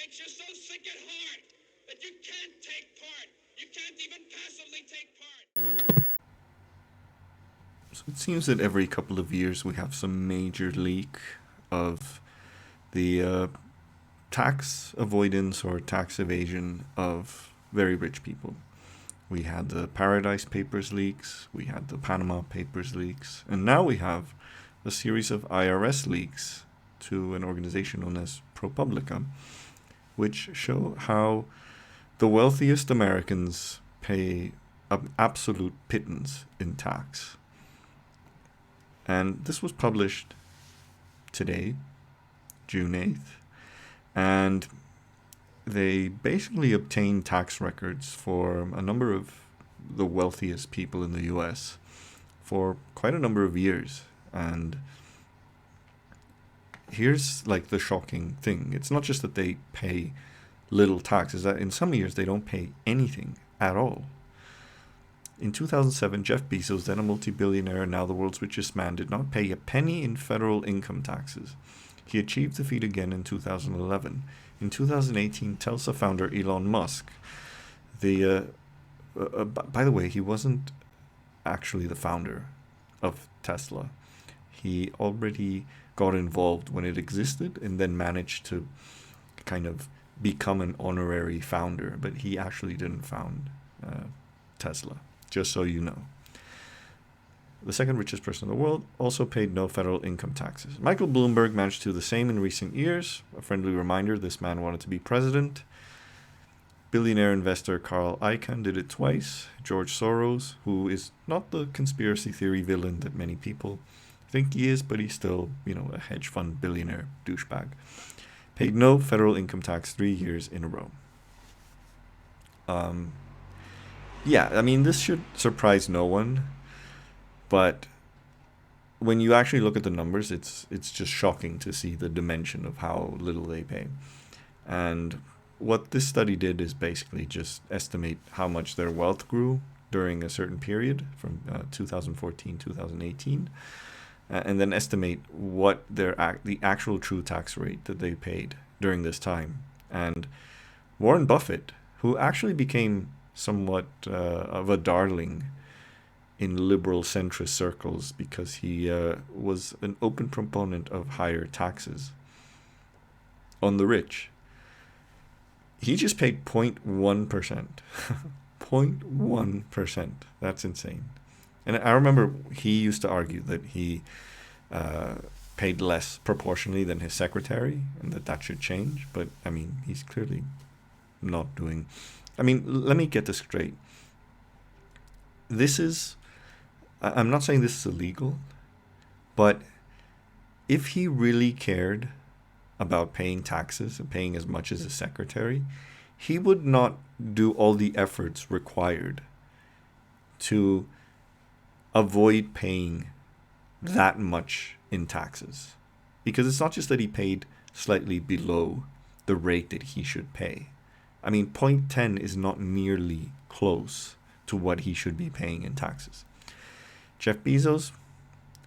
makes you so sick at heart that you can't take part. You can't even passively take part. So it seems that every couple of years we have some major leak of the tax avoidance or tax evasion of very rich people. We had the Paradise Papers leaks, we had the Panama Papers leaks, and now we have a series of IRS leaks to an organization known as ProPublica, which show how the wealthiest Americans pay an absolute pittance in tax. And this was published today, June 8th, and they basically obtained tax records for a number of the wealthiest people in the US for quite a number of years. And here's like the shocking thing. It's not just that they pay little tax, it's that in some years they don't pay anything at all. In 2007, Jeff Bezos, then a multi-billionaire and now the world's richest man, did not pay a penny in federal income taxes. He achieved the feat again in 2011. In 2018, Tesla founder Elon Musk, by the way, he wasn't actually the founder of Tesla. He already got involved when it existed and then managed to kind of become an honorary founder, but he actually didn't found Tesla, just so you know. The second richest person in the world also paid no federal income taxes. Michael Bloomberg managed to do the same in recent years. A friendly reminder, this man wanted to be president. Billionaire investor Carl Icahn did it twice. George Soros, who is not the conspiracy theory villain that many people think he is, but he's still, a hedge fund billionaire douchebag, paid no federal income tax 3 years in a row. This should surprise no one. But when you actually look at the numbers, it's just shocking to see the dimension of how little they pay. And what this study did is basically just estimate how much their wealth grew during a certain period from 2014, 2018, and then estimate what the actual true tax rate that they paid during this time. And Warren Buffett, who actually became somewhat of a darling in liberal centrist circles because he was an open proponent of higher taxes on the rich. He just paid 0.1%. 0.1%. That's insane. And I remember he used to argue that he paid less proportionally than his secretary and that should change. But, he's clearly not doing... let me get this straight. I'm not saying this is illegal, but if he really cared about paying taxes and paying as much as his secretary, he would not do all the efforts required to avoid paying that much in taxes. Because it's not just that he paid slightly below the rate that he should pay. 0.10 is not nearly close to what he should be paying in taxes. Jeff Bezos,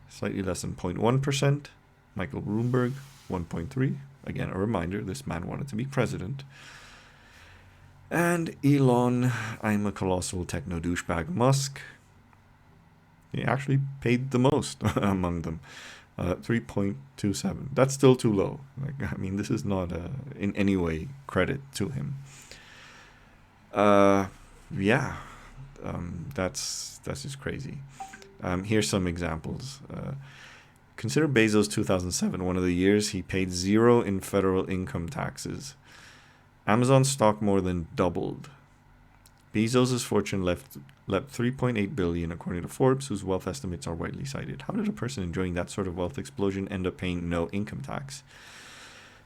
slightly less than 0.1%. Michael Bloomberg, 1.3%. Again, a reminder, this man wanted to be president. And Elon, I'm a colossal techno douchebag Musk, he actually paid the most among them, 3.27%. That's still too low. This is not in any way credit to him. That's just crazy. Here's some examples. Consider Bezos 2007, one of the years he paid 0 in federal income taxes. Amazon stock more than doubled. Bezos' fortune leapt $3.8 billion according to Forbes, whose wealth estimates are widely cited. How did a person enjoying that sort of wealth explosion end up paying no income tax?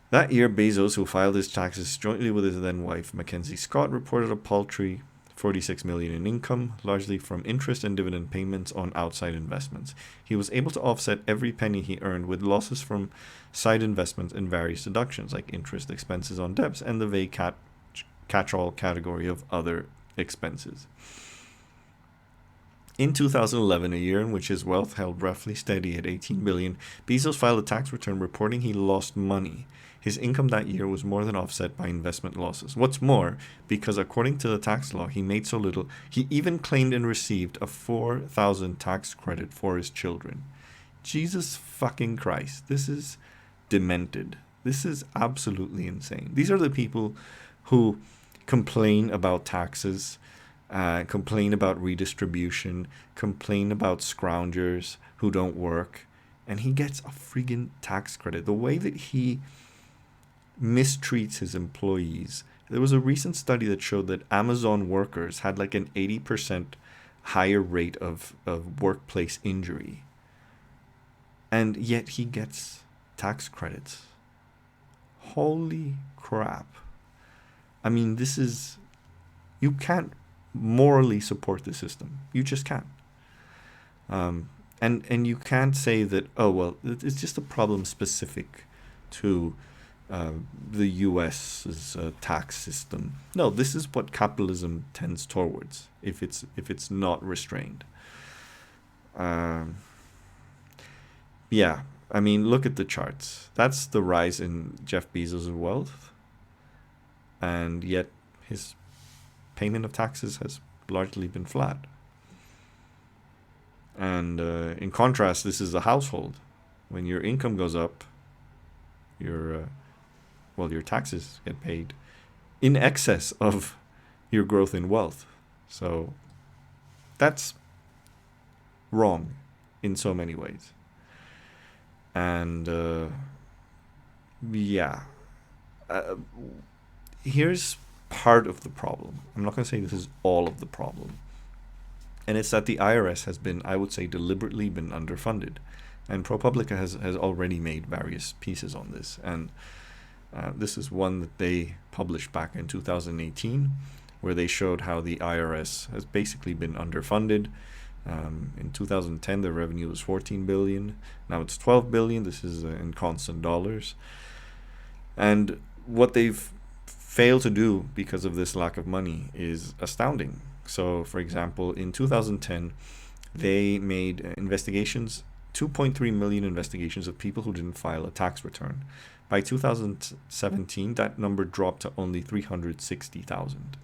That year, Bezos, who filed his taxes jointly with his then wife, Mackenzie Scott, reported a paltry $46 million in income, largely from interest and dividend payments on outside investments. He was able to offset every penny he earned with losses from side investments and various deductions like interest expenses on debts and the vague catch-all category of other expenses. In 2011, a year in which his wealth held roughly steady at 18 billion, Bezos filed a tax return reporting he lost money. His income that year was more than offset by investment losses. What's more, because according to the tax law, he made so little, he even claimed and received a 4,000 tax credit for his children. Jesus fucking Christ. This is demented. This is absolutely insane. These are the people who complain about taxes, complain about redistribution, complain about scroungers who don't work, and he gets a friggin' tax credit. The way that he mistreats his employees. There was a recent study that showed that Amazon workers had like an 80% higher rate of workplace injury. And yet he gets tax credits. Holy crap. I mean, this is... You can't morally support the system. You just can't. And you can't say that, oh, well, it's just a problem specific to the U.S.'s tax system. No, this is what capitalism tends towards if it's not restrained. Yeah, I mean, look at the charts. That's the rise in Jeff Bezos' wealth, and yet his payment of taxes has largely been flat. And in contrast, this is a household. When your income goes up, your taxes get paid in excess of your growth in wealth. So that's wrong in so many ways. And here's part of the problem. I'm not going to say this is all of the problem. And it's that the IRS has been, I would say, deliberately been underfunded. And ProPublica has already made various pieces on this. And this is one that they published back in 2018, where they showed how the IRS has basically been underfunded. In 2010, the revenue was 14 billion. Now it's 12 billion. This is in constant dollars. And what they've failed to do because of this lack of money is astounding. So, for example, in 2010, they made investigations, 2.3 million investigations of people who didn't file a tax return. By 2017, that number dropped to only 360,000.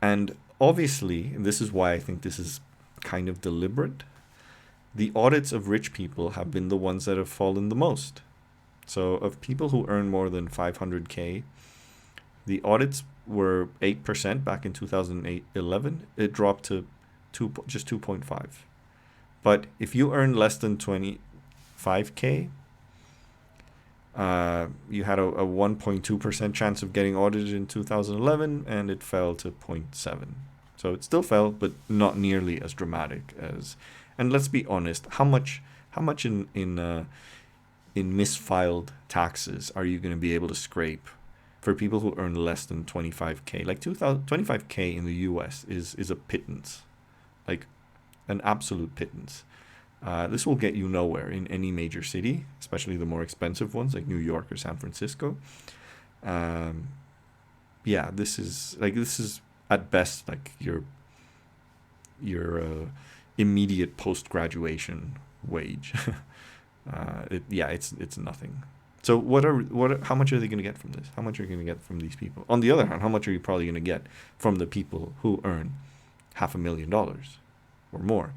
And obviously, and this is why I think this is kind of deliberate, the audits of rich people have been the ones that have fallen the most. So of people who earn more than 500K, the audits were 8% back in 2011. It dropped to just 2.5. But if you earn less than 25K, you had a 1.2% chance of getting audited in 2011, and it fell to 0.7. So it still fell, but not nearly as dramatic as. And let's be honest, how much in misfiled taxes are you going to be able to scrape for people who earn less than 25K? Like 25K in the US is a pittance, like an absolute pittance. This will get you nowhere in any major city, especially the more expensive ones like New York or San Francisco. This is at best like your immediate post-graduation wage. It's nothing. So how much are they going to get from this? How much are you going to get from these people? On the other hand, how much are you probably going to get from the people who earn $500,000 or more?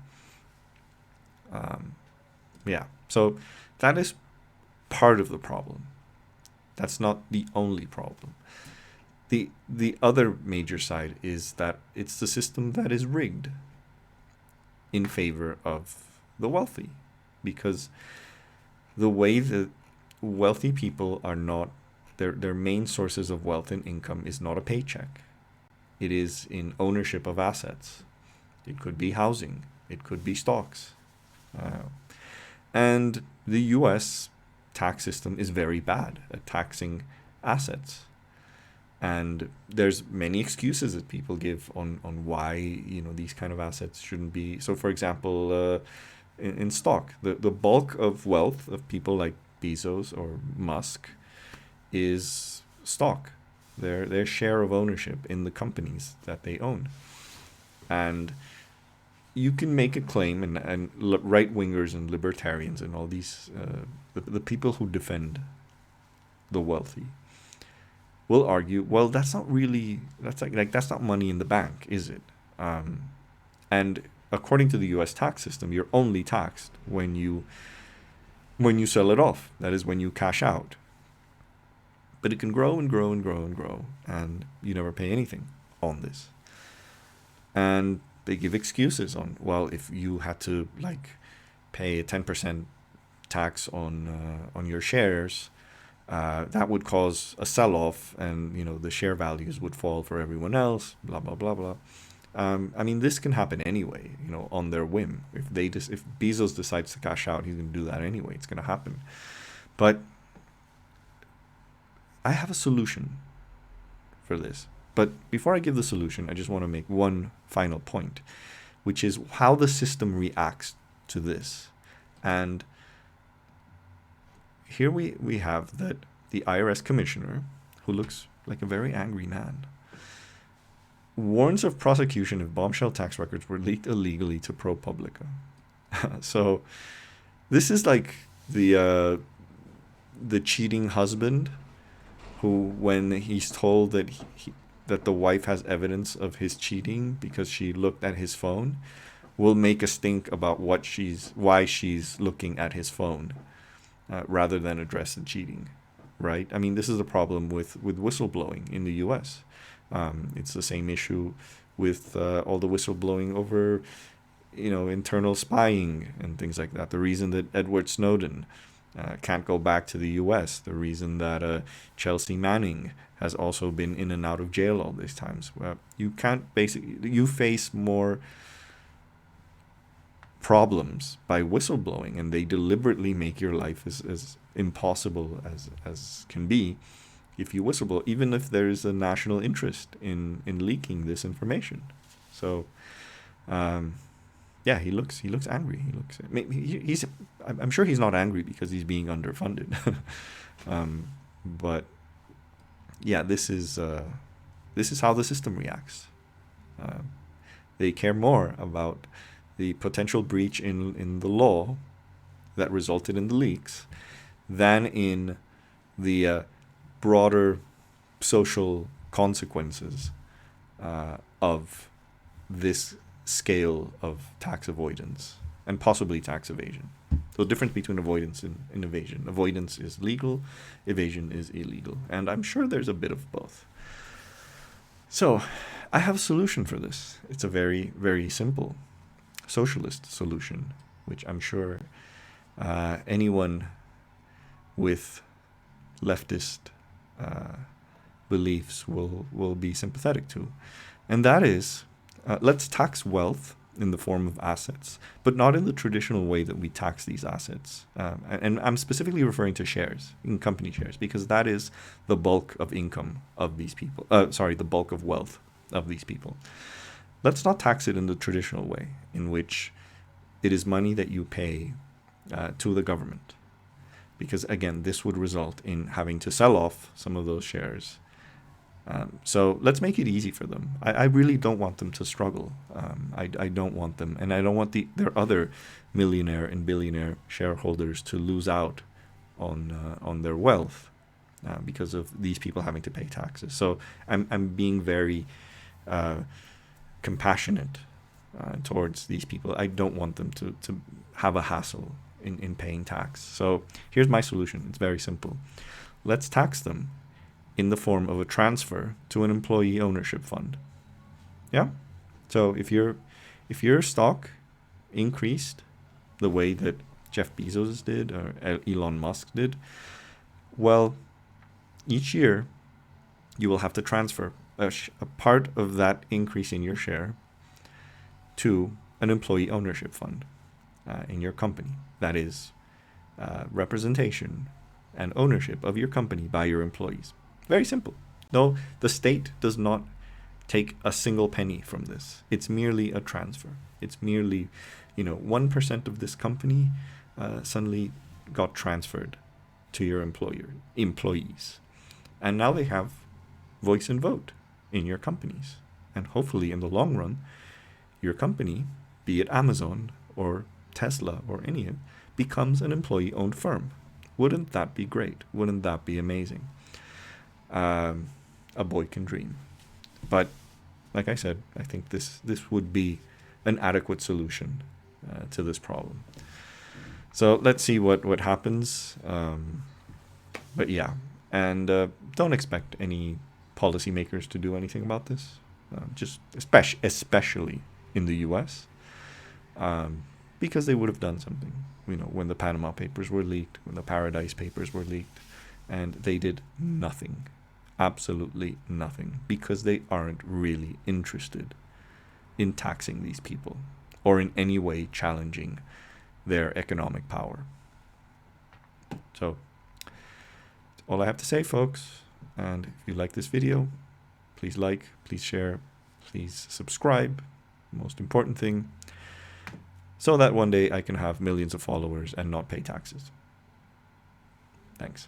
So that is part of the problem. That's not the only problem. The other major side is that it's the system that is rigged in favor of the wealthy, because the way that wealthy people are not, their main sources of wealth and income is not a paycheck. It is in ownership of assets. It could be housing. It could be stocks. And the U.S. tax system is very bad at taxing assets. And there's many excuses that people give on why these kind of assets shouldn't be. So, for example, in stock, the bulk of wealth of people like Bezos or Musk is stock, their share of ownership in the companies that they own. And you can make a claim, and right-wingers and libertarians and all these, the people who defend the wealthy will argue, well, that's not really, that's like that's not money in the bank, is it? And according to the U.S. tax system, you're only taxed when you sell it off. That is, when you cash out. But it can grow and grow and grow and grow, and you never pay anything on this. And they give excuses on, well, if you had to like pay a 10% tax on your shares, that would cause a sell-off, and the share values would fall for everyone else. Blah blah blah blah. I mean, this can happen anyway, on their whim. If Bezos decides to cash out, he's going to do that anyway. It's going to happen. But I have a solution for this. But before I give the solution, I just want to make one final point, which is how the system reacts to this. And here we have that the IRS commissioner, who looks like a very angry man, warns of prosecution if bombshell tax records were leaked illegally to ProPublica. So this is like the cheating husband who, when he's told that that the wife has evidence of his cheating because she looked at his phone, will make a stink about why she's looking at his phone, rather than address the cheating, right? I mean, this is a problem with whistleblowing in the U.S. It's the same issue with all the whistleblowing over, internal spying and things like that. The reason that Edward Snowden can't go back to the U.S., the reason that Chelsea Manning has also been in and out of jail all these times. Well, you face more problems by whistleblowing, and they deliberately make your life as impossible as can be if you whistleblow, even if there is a national interest in leaking this information. So, yeah, he looks angry. I'm sure he's not angry because he's being underfunded. But yeah, this is how the system reacts. They care more about the potential breach in the law that resulted in the leaks than in the broader social consequences of this scale of tax avoidance and possibly tax evasion. So the difference between avoidance and evasion. Avoidance is legal, evasion is illegal. And I'm sure there's a bit of both. So I have a solution for this. It's a very, very simple socialist solution, which I'm sure anyone with leftist beliefs will be sympathetic to. And that is, let's tax wealth in the form of assets, but not in the traditional way that we tax these assets. And I'm specifically referring to shares, in company shares, because that is the bulk of income of these people. The bulk of wealth of these people. Let's not tax it in the traditional way, in which it is money that you pay to the government. Because, again, this would result in having to sell off some of those shares. So let's make it easy for them. I really don't want them to struggle. I don't want them, and I don't want their other millionaire and billionaire shareholders to lose out on their wealth because of these people having to pay taxes. So I'm being very compassionate towards these people. I don't want them to have a hassle in paying tax. So here's my solution. It's very simple. Let's tax them in the form of a transfer to an employee ownership fund. Yeah? So if your stock increased the way that Jeff Bezos did or Elon Musk did, well, each year you will have to transfer a part of that increase in your share to an employee ownership fund in your company. That is representation and ownership of your company by your employees. Very simple. No, the state does not take a single penny from this. It's merely a transfer. It's merely, 1% of this company suddenly got transferred to your employees. And now they have voice and vote in your companies. And hopefully in the long run, your company be it Amazon or Tesla or any, becomes an employee-owned firm. Wouldn't that be great? Wouldn't that be amazing? A boy can dream. But like I said, I think this would be an adequate solution to this problem. So let's see what happens. But yeah, and don't expect any policymakers to do anything about this. Just especially in the U.S. Because they would have done something. When the Panama Papers were leaked, when the Paradise Papers were leaked, and they did nothing, absolutely nothing, because they aren't really interested in taxing these people or in any way challenging their economic power. So that's all I have to say, folks. And if you like this video, please like, please share, please subscribe. Most important thing, so that one day I can have millions of followers and not pay taxes. Thanks.